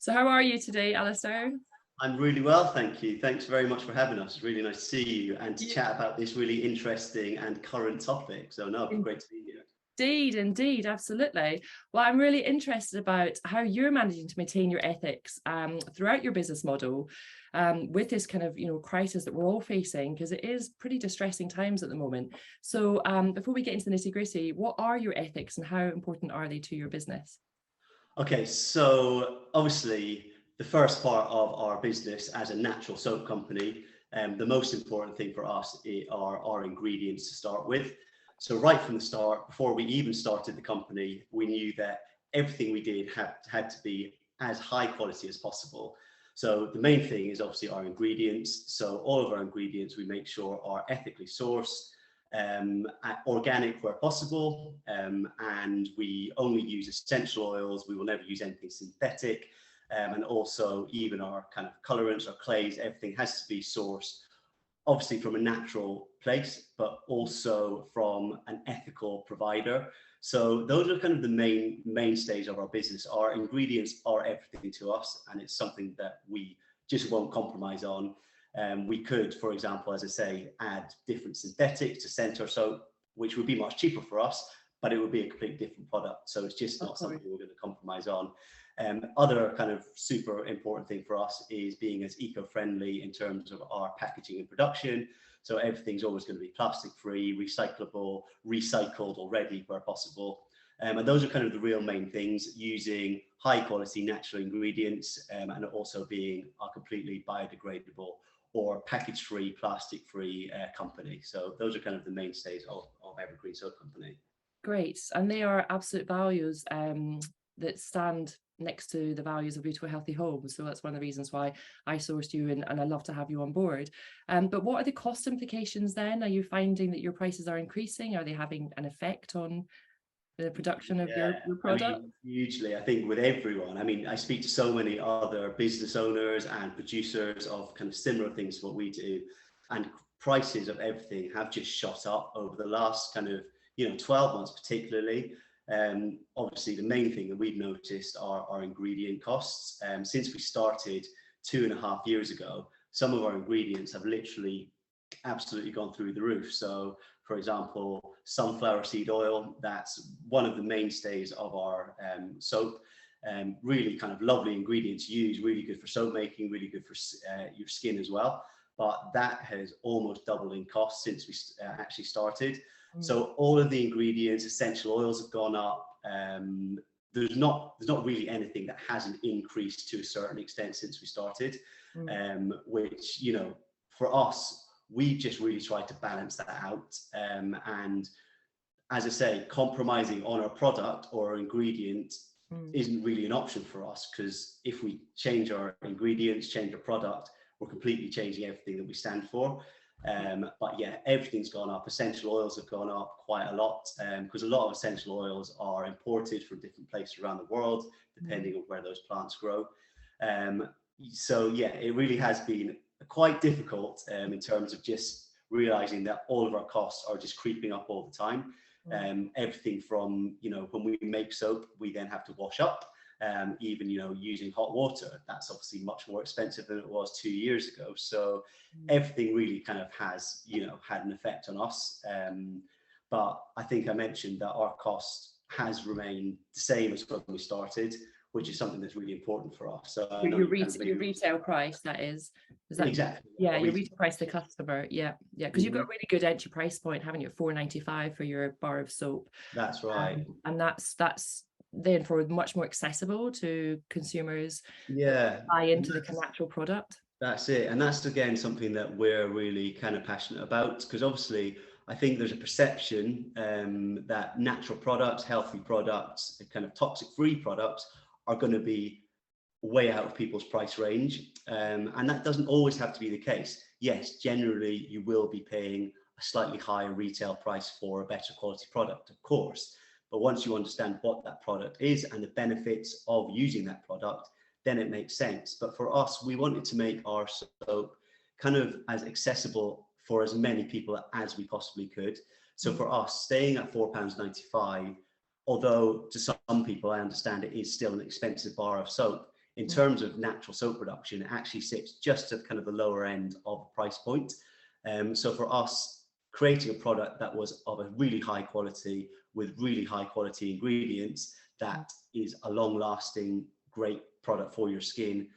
So how are you today, Alastair? I'm really well, thank you. Thanks very much for having us. It's really nice to see you and to chat about this really interesting and current topic. So no, great to be here. Indeed, absolutely. Well, I'm really interested about how you're managing to maintain your ethics throughout your business model with this kind of, crisis that we're all facing, because it is pretty distressing times at the moment. So before we get into the nitty-gritty, what are your ethics and how important are they to your business? Okay, so obviously the first part of our business as a natural soap company, the most important thing for us are our ingredients to start with. So right from the start, before we even started the company, we knew that everything we did had to be as high quality as possible. So the main thing is obviously our ingredients. So all of our ingredients we make sure are ethically sourced, organic where possible, and we only use essential oils. We will never use anything synthetic, and also even our kind of colorants or clays, everything has to be sourced obviously from a natural place, but also from an ethical provider. So those are kind of the mainstays of our business. Our ingredients are everything to us, and it's something that we just won't compromise on. We could, for example, as I say, add different synthetics to scent our soap, which would be much cheaper for us, but it would be a completely different product. So it's just not something we're going to compromise on. Other kind of super important thing for us is being as eco-friendly in terms of our packaging and production. So everything's always going to be plastic free, recyclable, recycled already where possible. And those are kind of the real main things, using high quality natural ingredients, and also being a completely biodegradable or package free, plastic free company. So those are kind of the mainstays of Evergreen Soap Company. Great. And they are absolute values that stand next to the values of beautiful, healthy homes. So that's one of the reasons why I sourced you, and I love to have you on board. But what are the cost implications then? Are you finding that your prices are increasing? Are they having an effect on the production of your product? I mean, hugely. I think with everyone. I mean, I speak to so many other business owners and producers of kind of similar things to what we do, and prices of everything have just shot up over the last kind of 12 months particularly. Obviously the main thing that we've noticed are our ingredient costs. Since we started 2.5 years ago, some of our ingredients have literally absolutely gone through the roof. So for example, sunflower seed oil, that's one of the mainstays of our soap. Really kind of lovely ingredients used, really good for soap making, really good for your skin as well. But that has almost doubled in cost since we actually started. So all of the ingredients, essential oils have gone up. There's not really anything that hasn't increased to a certain extent since we started, which, for us, we just really tried to balance that out. And as I say, compromising on our product or our ingredient isn't really an option for us, because if we change our ingredients, change our product, we're completely changing everything that we stand for. But yeah, everything's gone up. Essential oils have gone up quite a lot, because a lot of essential oils are imported from different places around the world, depending on where those plants grow. So yeah, it really has been quite difficult in terms of just realizing that all of our costs are just creeping up all the time. Everything from, when we make soap, we then have to wash up. Even using hot water, that's obviously much more expensive than it was 2 years ago. So everything really kind of has had an effect on us. But I think I mentioned that our cost has remained the same as when we started, which is something that's really important for us. So your retail price, that is that exactly? Yeah, your retail price to the customer. Yeah, because you've got a really good entry price point, haven't you? $4.95 for your bar of soap. That's right. And that's therefore much more accessible to consumers. Yeah, buy into the natural product. That's it. And that's again something that we're really kind of passionate about, because obviously I think there's a perception that natural products, healthy products, kind of toxic free products are going to be way out of people's price range, and that doesn't always have to be the case. Yes, generally you will be paying a slightly higher retail price for a better quality product, of course. But once you understand what that product is and the benefits of using that product, then it makes sense. But for us, we wanted to make our soap kind of as accessible for as many people as we possibly could. So for us, staying at £4.95, although to some people, I understand it is still an expensive bar of soap, in terms of natural soap production, it actually sits just at kind of the lower end of the price point. So for us, creating a product that was of a really high quality with really high quality ingredients, that is a long lasting, great product for your skin,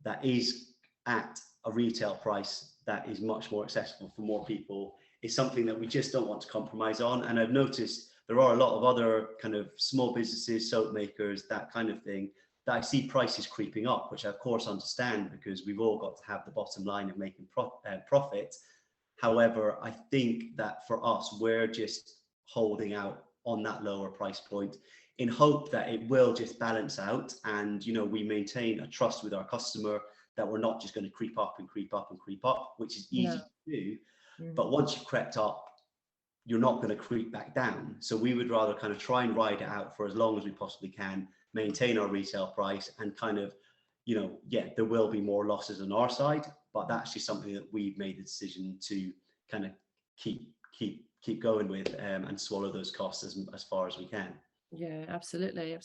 that is at a retail price that is much more accessible for more people, is something that we just don't want to compromise on. And I've noticed there are a lot of other kind of small businesses, soap makers, that kind of thing, that I see prices creeping up, which I of course understand, because we've all got to have the bottom line of making profit. However, I think that for us, we're just holding out on that lower price point in hope that it will just balance out, and we maintain a trust with our customer that we're not just going to creep up and creep up and creep up, which is easy to do. But once you've crept up, you're not going to creep back down. So we would rather kind of try and ride it out for as long as we possibly can, maintain our retail price, and kind of, there will be more losses on our side, but that's just something that we've made the decision to kind of keep going with, and swallow those costs as far as we can. Yeah, absolutely.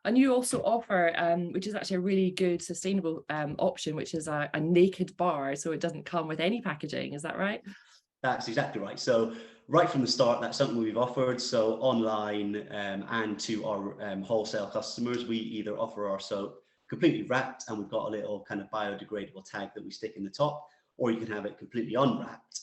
And you also offer, which is actually a really good sustainable option, which is a naked bar, so it doesn't come with any packaging. Is that right? That's exactly right. So right from the start, that's something we've offered. So online, and to our wholesale customers, we either offer our soap completely wrapped, and we've got a little kind of biodegradable tag that we stick in the top, or you can have it completely unwrapped.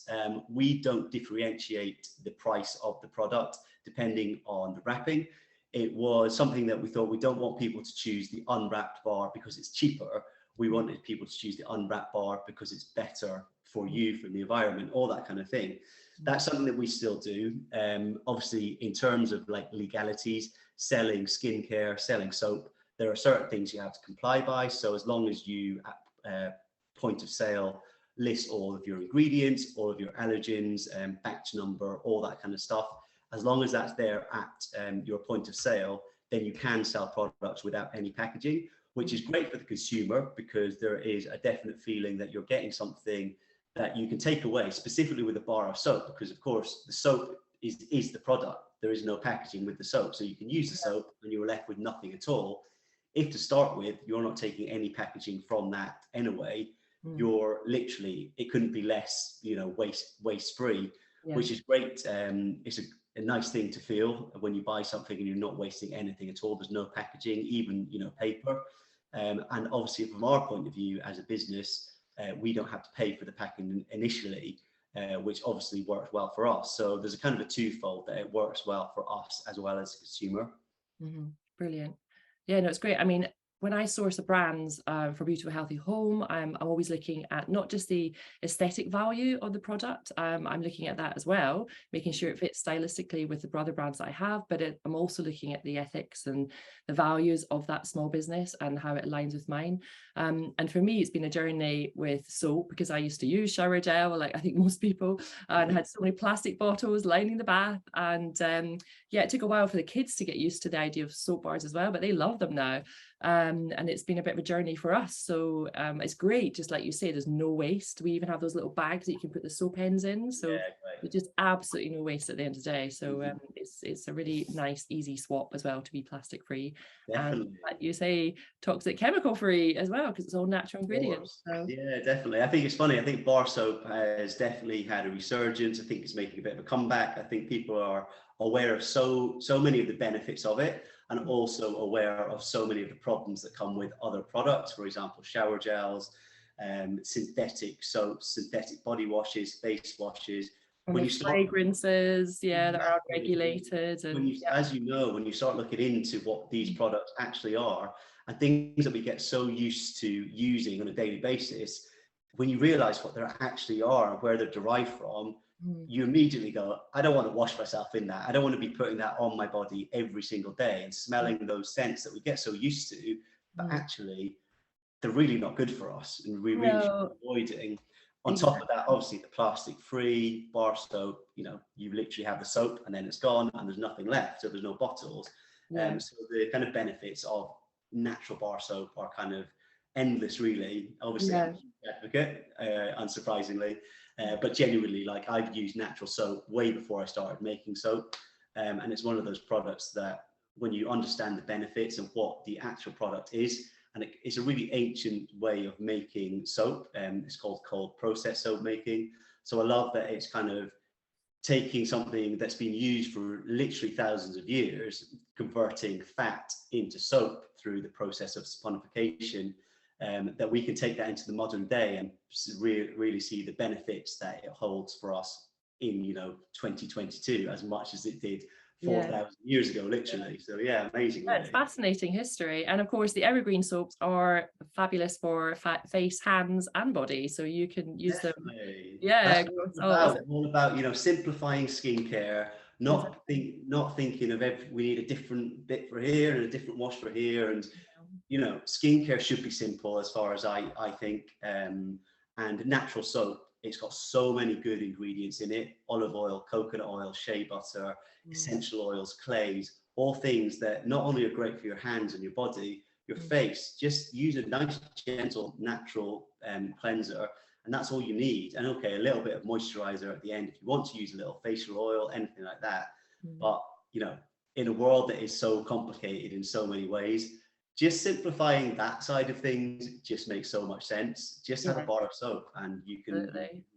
We don't differentiate the price of the product depending on the wrapping. It was something that we thought, we don't want people to choose the unwrapped bar because it's cheaper. We wanted people to choose the unwrapped bar because it's better for you, for the environment, all that kind of thing. That's something that we still do. Obviously, in terms of like legalities, selling skincare, selling soap, there are certain things you have to comply by. So as long as you at point of sale list all of your ingredients, all of your allergens, batch number, all that kind of stuff, as long as that's there at your point of sale, then you can sell products without any packaging, which is great for the consumer, because there is a definite feeling that you're getting something that you can take away, specifically with a bar of soap, because of course the soap is the product. There is no packaging with the soap, so you can use the soap and you're left with nothing at all. If to start with, you're not taking any packaging from that anyway, you're literally, it couldn't be less, waste free, which is great. It's a nice thing to feel when you buy something and you're not wasting anything at all. There's no packaging, even paper. And obviously, from our point of view as a business, we don't have to pay for the packing initially, which obviously works well for us. So there's a kind of a twofold, that it works well for us as well as the consumer. Brilliant. Yeah, no, it's great. I mean, when I source a brands for Beautiful Healthy Home, I'm always looking at not just the aesthetic value of the product, I'm looking at that as well, making sure it fits stylistically with the other brands that I have, but I'm also looking at the ethics and the values of that small business and how it aligns with mine. And for me, it's been a journey with soap, because I used to use shower gel, like I think most people, and had so many plastic bottles lining the bath. And it took a while for the kids to get used to the idea of soap bars as well, but they love them now. And it's been a bit of a journey for us. So it's great, just like you say, there's no waste. We even have those little bags that you can put the soap ends in, so there's just absolutely no waste at the end of the day. So it's a really nice, easy swap as well, to be plastic free. Definitely. And like you say, toxic chemical free as well, because it's all natural ingredients. So. Yeah, definitely. I think it's funny. I think bar soap has definitely had a resurgence. I think it's making a bit of a comeback. I think people are aware of so many of the benefits of it, and also aware of so many of the problems that come with other products. For example, shower gels, synthetic soaps, synthetic body washes, face washes. When you start, fragrances, that are unregulated. And as you know, when you start looking into what these products actually are, and things that we get so used to using on a daily basis, when you realize what they actually are and where they're derived from, you immediately go, I don't want to wash myself in that. I don't want to be putting that on my body every single day and smelling those scents that we get so used to, but actually they're really not good for us, and we really should be avoiding. On top of that, obviously the plastic free bar soap, you literally have the soap and then it's gone and there's nothing left, so there's no bottles. So the kind of benefits of natural bar soap are kind of endless, really. Obviously I'm a huge advocate, unsurprisingly, but genuinely, like, I've used natural soap way before I started making soap, and it's one of those products that when you understand the benefits and what the actual product is, and it's a really ancient way of making soap. It's called cold process soap making. So I love that it's kind of taking something that's been used for literally thousands of years, converting fat into soap through the process of saponification, that we can take that into the modern day and really see the benefits that it holds for us in 2022 as much as it did Yeah. 4,000 years ago, literally. So yeah, amazing. Yeah, it's fascinating history. And of course, the Evergreen soaps are fabulous for face, hands, and body. So you can use them. Yeah, That's all about simplifying skincare, not thinking of we need a different bit for here and a different wash for here, and skincare should be simple as far as I think. And natural soap, it's got so many good ingredients in it: olive oil, coconut oil, shea butter, essential oils, clays, all things that not only are great for your hands and your body, your face. Just use a nice, gentle, natural cleanser, and that's all you need. And okay, a little bit of moisturizer at the end if you want to use a little facial oil, anything like that. But in a world that is so complicated in so many ways, just simplifying that side of things just makes so much sense. Just have a bar of soap and you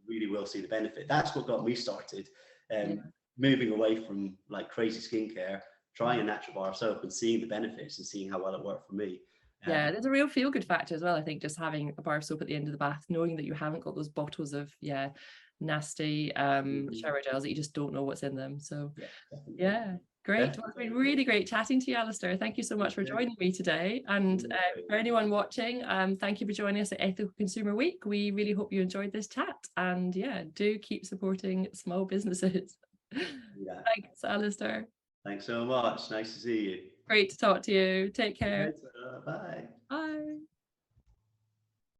really will see the benefit. That's what got me started, moving away from like crazy skincare, trying a natural bar of soap and seeing the benefits and seeing how well it worked for me. Yeah, there's a real feel-good factor as well. I think just having a bar of soap at the end of the bath, knowing that you haven't got those bottles of nasty shower gels that you just don't know what's in them. So yeah, great. Well, it's been really great chatting to you, Alastair. Thank you so much for joining me today. And for anyone watching, thank you for joining us at Ethical Consumer Week. We really hope you enjoyed this chat, and do keep supporting small businesses. Thanks, Alastair. Thanks so much. Nice to see you. Great to talk to you. Take care. Bye. Bye.